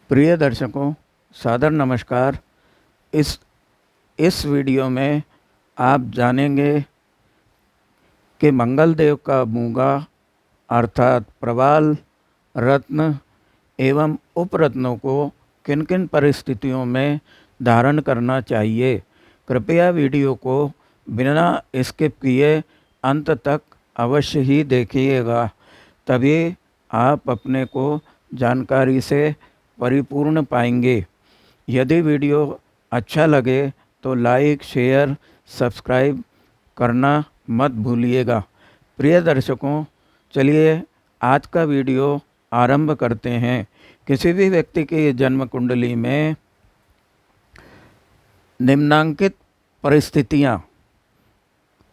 प्रिय दर्शकों, सादर नमस्कार। इस वीडियो में आप जानेंगे कि मंगल देव का मूंगा अर्थात प्रवाल रत्न एवं उपरत्नों को किन किन परिस्थितियों में धारण करना चाहिए। कृपया वीडियो को बिना स्किप किए अंत तक अवश्य ही देखिएगा, तभी आप अपने को जानकारी से परिपूर्ण पाएंगे। यदि वीडियो अच्छा लगे तो लाइक, शेयर, सब्सक्राइब करना मत भूलिएगा। प्रिय दर्शकों, चलिए आज का वीडियो आरंभ करते हैं। किसी भी व्यक्ति की जन्म कुंडली में निम्नांकित परिस्थितियां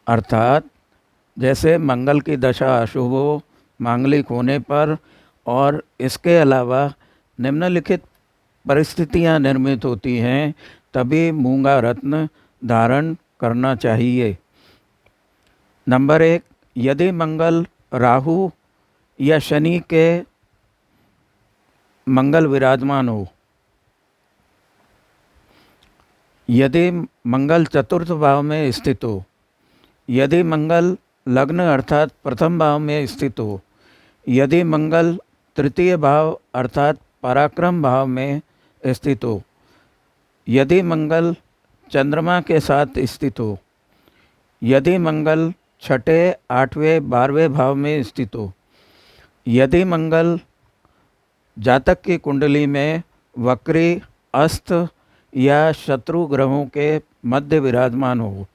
अर्थात जैसे मंगल की दशा अशुभ हो, मांगलिक होने पर और इसके अलावा निम्नलिखित परिस्थितियां निर्मित होती हैं, तभी मूंगा रत्न धारण करना चाहिए। नंबर 1, यदि मंगल राहु या शनि के मंगल विराजमान हो, यदि मंगल चतुर्थ भाव में स्थित हो, यदि मंगल लग्न अर्थात प्रथम भाव में स्थित हो, यदि मंगल तृतीय भाव अर्थात पराक्रम भाव में स्थित हो, यदि मंगल चंद्रमा के साथ स्थित हो, यदि मंगल छठे, आठवें, 12वें भाव में स्थित हो, यदि मंगल जातक की कुंडली में वक्री, अस्त या शत्रु ग्रहों के मध्य विराजमान हो,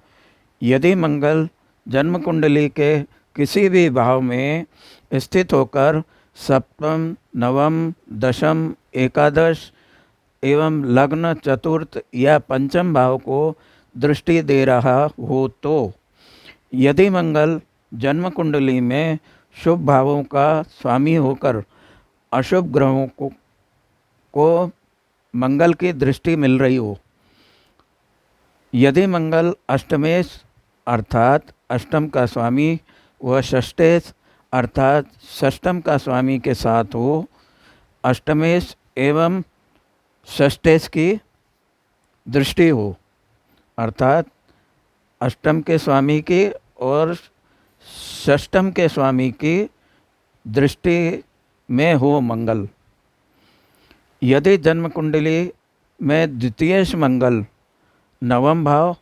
यदि मंगल जन्म कुंडली के किसी भी भाव में स्थित होकर सप्तम, नवम, दशम, एकादश एवं लग्न चतुर्थ या पंचम भाव को दृष्टि दे रहा हो, तो यदि मंगल जन्म कुंडली में शुभ भावों का स्वामी होकर अशुभ ग्रहों को मंगल की दृष्टि मिल रही हो, यदि मंगल अष्टमेश अर्थात अष्टम का स्वामी व षष्ठेश अर्थात षष्टम का स्वामी के साथ हो, अष्टमेश एवं षष्ठेश की दृष्टि हो अर्थात अष्टम के स्वामी की और षष्टम के स्वामी की दृष्टि में हो मंगल, यदि जन्म कुंडली में द्वितीयेश मंगल नवम भाव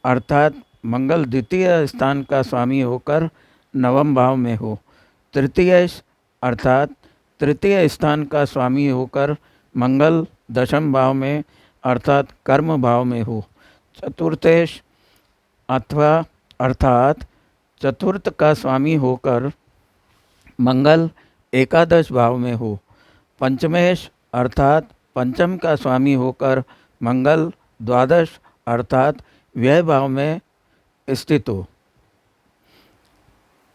अर्थात मंगल द्वितीय स्थान का स्वामी होकर नवम भाव में हो, तृतीयेश अर्थात तृतीय स्थान का स्वामी होकर मंगल दशम भाव में अर्थात कर्म भाव में हो, चतुर्थेश अथवा अर्थात चतुर्थ का स्वामी होकर मंगल एकादश भाव में हो, पंचमेश अर्थात पंचम का स्वामी होकर मंगल द्वादश अर्थात व्यय भाव में स्थित हो,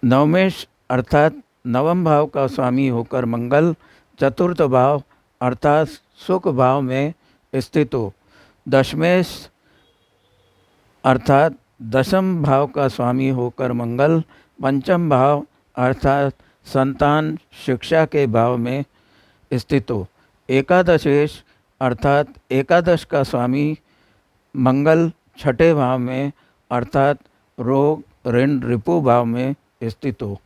नवमेश अर्थात नवम भाव का स्वामी होकर मंगल चतुर्थ भाव अर्थात सुख भाव में स्थित हो, दशमेश अर्थात दशम भाव का स्वामी होकर मंगल पंचम भाव अर्थात संतान शिक्षा के भाव में स्थित हो, एकादशेश अर्थात एकादश का स्वामी मंगल छठे भाव में अर्थात रोग, ऋण, रिपु भाव में स्थित हो,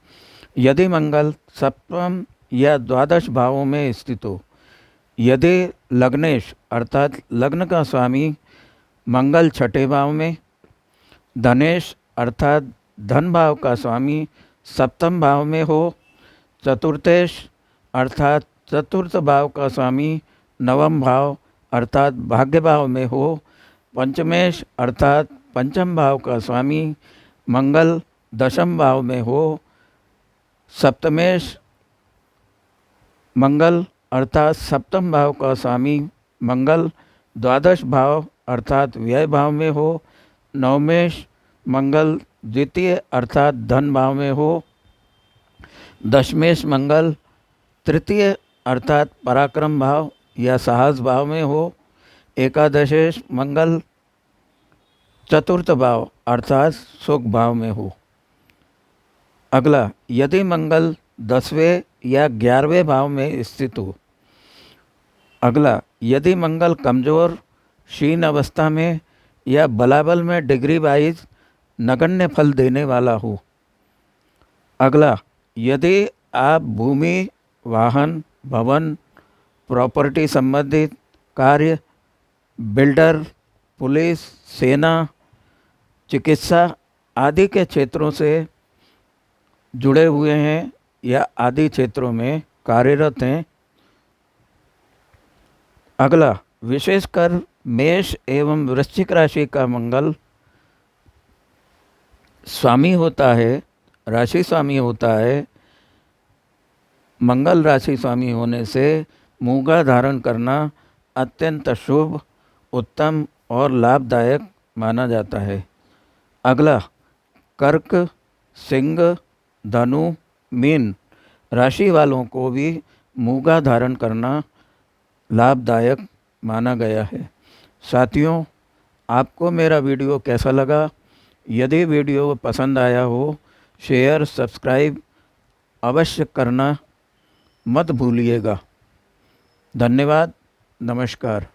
यदि मंगल सप्तम या द्वादश भावों में स्थित हो, यदि लग्नेश अर्थात लग्न का स्वामी मंगल छठे भाव में, धनेश अर्थात धन भाव का स्वामी सप्तम भाव में हो, चतुर्थेश अर्थात चतुर्थ भाव का स्वामी नवम भाव अर्थात भाग्य भाव में हो, पंचमेश अर्थात पंचम भाव का स्वामी मंगल दशम भाव में हो, सप्तमेश मंगल अर्थात सप्तम भाव का स्वामी मंगल द्वादश भाव अर्थात व्यय भाव में हो, नवमेश मंगल द्वितीय अर्थात धन भाव में हो, दशमेश मंगल तृतीय अर्थात पराक्रम भाव या साहस भाव में हो, एकादशेश मंगल चतुर्थ भाव अर्थात सुख भाव में हो। अगला, यदि मंगल 10वें या 11वें भाव में स्थित हो, अगला, यदि मंगल कमज़ोर, क्षीण अवस्था में या बलाबल में डिग्री वाइज नगण्य फल देने वाला हो। अगला, यदि आप भूमि, वाहन, भवन, प्रॉपर्टी संबंधित कार्य, बिल्डर, पुलिस, सेना, चिकित्सा आदि के क्षेत्रों से जुड़े हुए हैं या आदि क्षेत्रों में कार्यरत हैं। अगला, विशेषकर मेष एवं वृश्चिक राशि का मंगल स्वामी होता है, राशि स्वामी होता है। मंगल राशि स्वामी होने से मूंगा धारण करना अत्यंत शुभ, उत्तम और लाभदायक माना जाता है। अगला, कर्क, सिंह, धनु, मीन राशि वालों को भी मूंगा धारण करना लाभदायक माना गया है। साथियों, आपको मेरा वीडियो कैसा लगा? यदि वीडियो पसंद आया हो, शेयर सब्सक्राइब अवश्य करना मत भूलिएगा। धन्यवाद। नमस्कार।